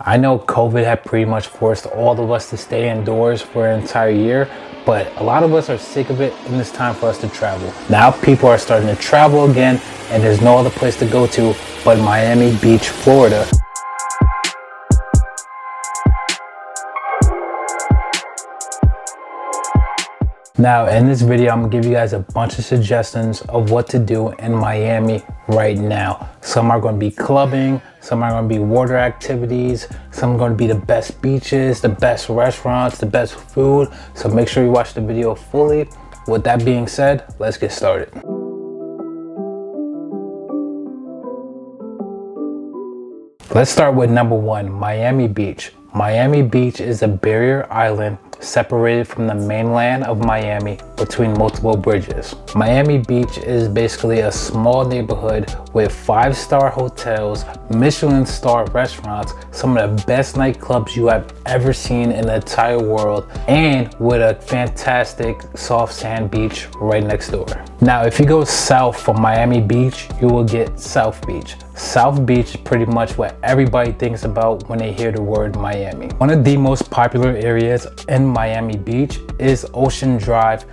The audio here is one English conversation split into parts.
I know COVID had pretty much forced all of us to stay indoors for an entire year, but a lot of us are sick of it and it's time for us to travel. Now people are starting to travel again and there's no other place to go to but Miami Beach, Florida. Now in this video, I'm gonna give you guys a bunch of suggestions of what to do in Miami right now. Some are gonna be clubbing, some are gonna be water activities, some are gonna be the best beaches, the best restaurants, the best food. So make sure you watch the video fully. With that being said, let's get started. Let's start with number one, Miami Beach. Miami Beach is a barrier island separated from the mainland of Miami between multiple bridges. Miami Beach is basically a small neighborhood with 5-star hotels, Michelin star restaurants, some of the best nightclubs you have ever seen in the entire world, and with a fantastic soft sand beach right next door. Now, if you go south from Miami Beach, you will get South Beach. South Beach is pretty much what everybody thinks about when they hear the word Miami. One of the most popular areas in Miami Beach is Ocean Drive.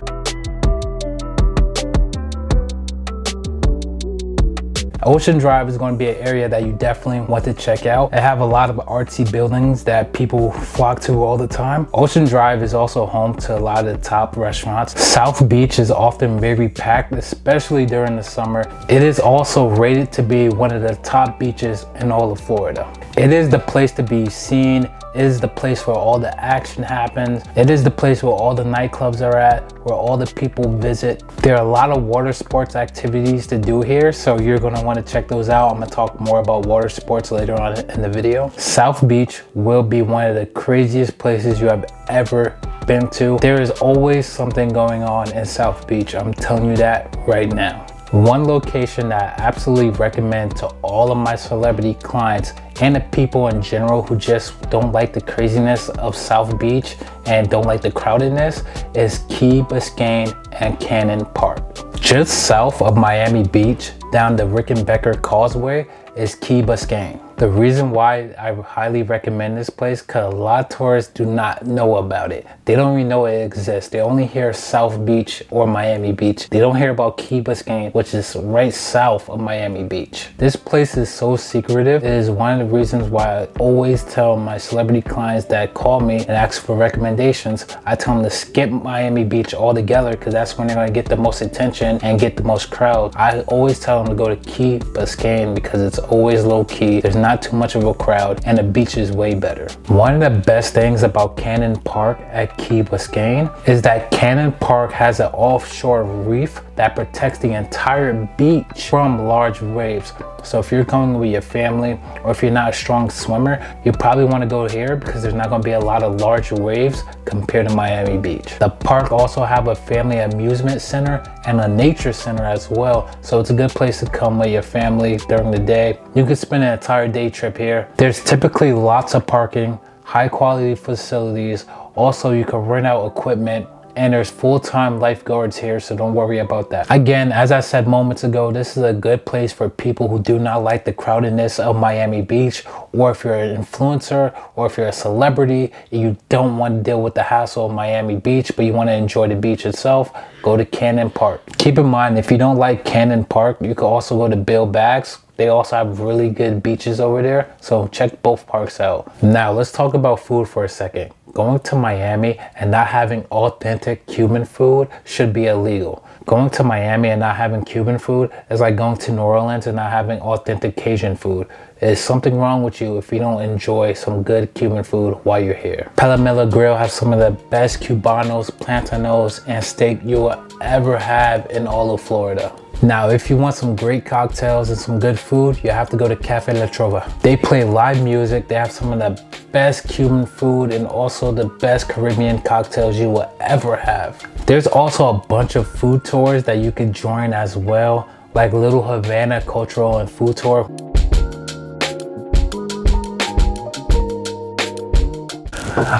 Ocean Drive is going to be an area that you definitely want to check out. They have a lot of artsy buildings that people flock to all the time. Ocean Drive is also home to a lot of the top restaurants. South Beach is often very packed, especially during the summer. It is also rated to be one of the top beaches in all of Florida. It is the place to be seen. It is the place where all the action happens. It is the place where all the nightclubs are at, where all the people visit. There are a lot of water sports activities to do here, so you're gonna wanna check those out. I'm gonna talk more about water sports later on in the video. South Beach will be one of the craziest places you have ever been to. There is always something going on in South Beach. I'm telling you that right now. One location that I absolutely recommend to all of my celebrity clients and the people in general who just don't like the craziness of South Beach and don't like the crowdedness is Key Biscayne and Cannon Park. Just south of Miami Beach, down the Rickenbacker Causeway, is Key Biscayne. The reason why I highly recommend this place, because a lot of tourists do not know about it. They don't even know it exists. They only hear South Beach or Miami Beach. They don't hear about Key Biscayne, which is right south of Miami Beach. This place is so secretive. It is one of the reasons why I always tell my celebrity clients that call me and ask for recommendations, I tell them to skip Miami Beach altogether because that's when they're going to get the most attention and get the most crowd. I always tell them to go to Key Biscayne because it's always low key. There's not too much of a crowd and the beach is way better. One of the best things about Cannon Park at Key Biscayne is that Cannon Park has an offshore reef that protects the entire beach from large waves. So if you're going with your family or if you're not a strong swimmer, you probably want to go here because there's not going to be a lot of large waves compared to Miami Beach. The park also have a family amusement center and a nature center as well. So it's a good place to come with your family during the day. You can spend an entire day trip here. There's typically lots of parking, high quality facilities. Also, you can rent out equipment and there's full-time lifeguards here, so don't worry about that. Again, as I said moments ago, this is a good place for people who do not like the crowdedness of Miami Beach, or if you're an influencer or if you're a celebrity and you don't want to deal with the hassle of Miami Beach but you want to enjoy the beach itself, go to Cannon Park. Keep in mind, if you don't like Cannon Park, you can also go to Bill Baggs. They also have really good beaches over there, so check both parks out. Now let's talk about food for a second. Going to Miami and not having authentic Cuban food should be illegal. Going to Miami and not having Cuban food is like going to New Orleans and not having authentic Cajun food. There's something wrong with you if you don't enjoy some good Cuban food while you're here. Palomilla Grill has some of the best Cubanos, plantanos, and steak you will ever have in all of Florida. Now, if you want some great cocktails and some good food, you have to go to Cafe La Trova. They play live music. They have some of the best Cuban food and also the best Caribbean cocktails you will ever have. There's also a bunch of food tours that you can join as well, like Little Havana Cultural and Food Tour.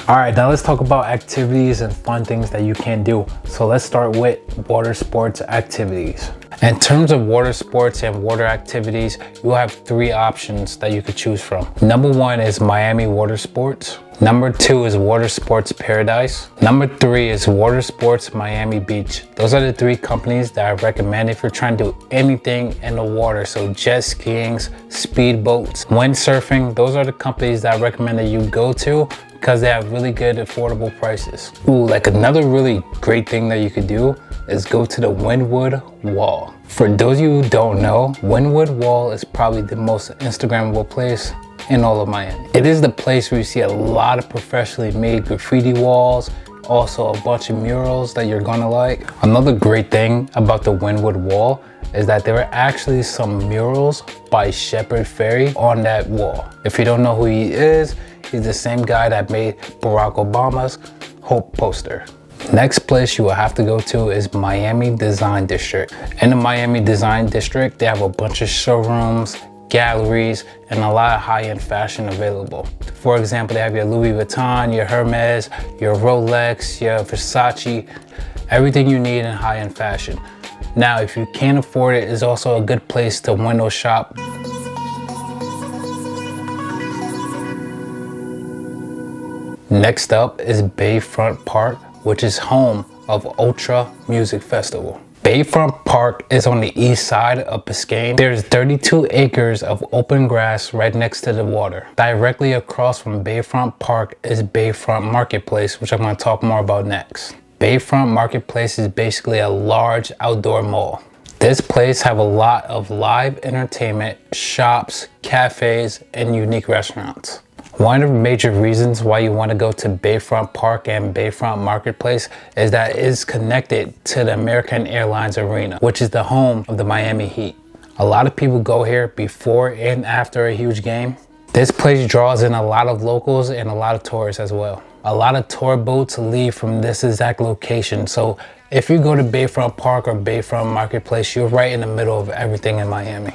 Alright, now let's talk about activities and fun things that you can do. So let's start with water sports activities. In terms of water sports and water activities, you have 3 options that you could choose from. Number 1 is Miami Water Sports. Number 2 is Water Sports Paradise. Number 3 is Water Sports Miami Beach. Those are the 3 companies that I recommend if you're trying to do anything in the water. So jet skiing, speedboats, windsurfing, those are the companies that I recommend that you go to because they have really good affordable prices. Ooh, like another really great thing that you could do is go to the Windward Wall. For those of you who don't know, Windward Wall is probably the most Instagrammable place in all of Miami. It is the place where you see a lot of professionally made graffiti walls, also a bunch of murals that you're gonna like. Another great thing about the Windward Wall is that there are actually some murals by Shepard Fairey on that wall. If you don't know who he is, he's the same guy that made Barack Obama's Hope poster. Next place you will have to go to is Miami Design District. In the Miami Design District, they have a bunch of showrooms, galleries, and a lot of high-end fashion available. For example, they have your Louis Vuitton, your Hermes, your Rolex, your Versace, everything you need in high-end fashion. Now, if you can't afford it, it's also a good place to window shop. Next up is Bayfront Park, which is home of Ocho Music Festival. Bayfront Park is on the east side of Biscayne. There's 32 acres of open grass right next to the water. Directly across from Bayfront Park is Bayfront Marketplace, which I'm going to talk more about next. Bayfront Marketplace is basically a large outdoor mall. This place have a lot of live entertainment, shops, cafes, and unique restaurants. One of the major reasons why you want to go to Bayfront Park and Bayfront Marketplace is that it is connected to the American Airlines Arena, which is the home of the Miami Heat. A lot of people go here before and after a huge game. This place draws in a lot of locals and a lot of tourists as well. A lot of tour boats leave from this exact location. So if you go to Bayfront Park or Bayfront Marketplace, you're right in the middle of everything in Miami.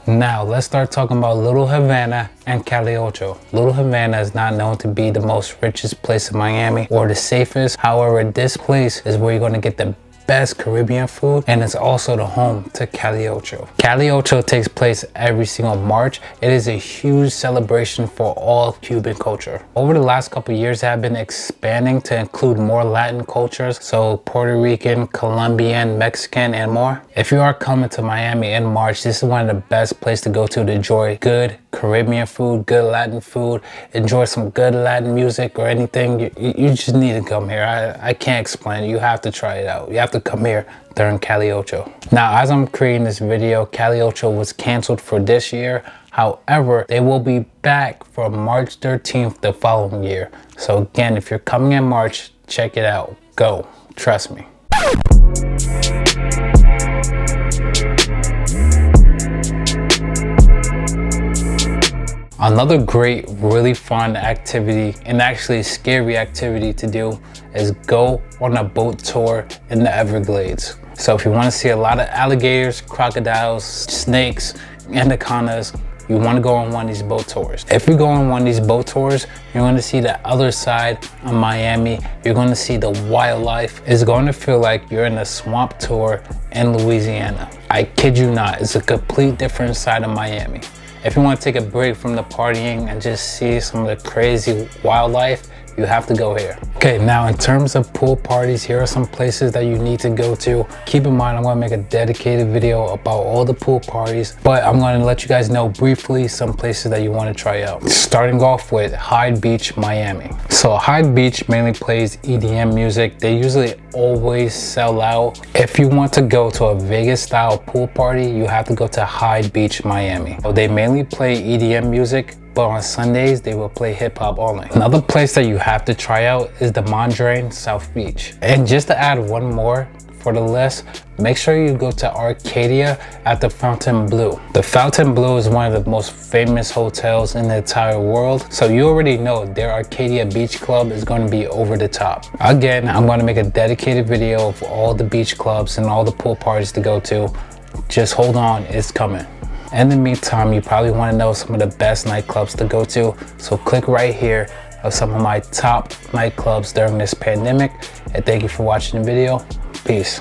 Now let's start talking about Little Havana and Calle Ocho. Little Havana is not known to be the most richest place in Miami or the safest. However, this place is where you're going to get the best Caribbean food, and it's also the home to Calle Ocho. Calle Ocho takes place every single March. It is a huge celebration for all Cuban culture. Over the last couple of years, they have been expanding to include more Latin cultures, so Puerto Rican, Colombian, Mexican, and more. If you are coming to Miami in March, this is one of the best places to go to enjoy good Caribbean food, good Latin food, enjoy some good Latin music or anything. You just need to come here. I can't explain it. You have to try it out. You have to come here during Calle Ocho. Now, as I'm creating this video, Calle Ocho was canceled for this year. However, they will be back for March 13th the following year. So again, if you're coming in March, check it out. Go. Trust me. Another great, really fun activity, and actually scary activity to do, is go on a boat tour in the Everglades. So if you want to see a lot of alligators, crocodiles, snakes, anacondas, you want to go on one of these boat tours. If you go on one of these boat tours, you're going to see the other side of Miami. You're going to see the wildlife. It's going to feel like you're in a swamp tour in Louisiana. I kid you not, it's a complete different side of Miami. If you want to take a break from the partying and just see some of the crazy wildlife, you have to go here. Okay, now in terms of pool parties, here are some places that you need to go to. Keep in mind, I'm going to make a dedicated video about all the pool parties, but I'm going to let you guys know briefly some places that you want to try out. Starting off with Hyde Beach, Miami. So Hyde Beach mainly plays EDM music. They usually always sell out. If you want to go to a Vegas style pool party, you have to go to Hyde Beach, Miami. So they mainly play EDM music, but on Sundays they will play hip-hop only. Another place that you have to try out is the Mondrian South Beach. And just to add one more for the list, make sure you go to Arcadia at the Fontainebleau. The Fontainebleau is one of the most famous hotels in the entire world, so you already know their Arcadia Beach Club is going to be over the top. Again, I'm going to make a dedicated video of all the beach clubs and all the pool parties to go to. Just hold on, it's coming. In the meantime, you probably want to know some of the best nightclubs to go to, so click right here of some of my top nightclubs during this pandemic, and thank you for watching the video. Peace.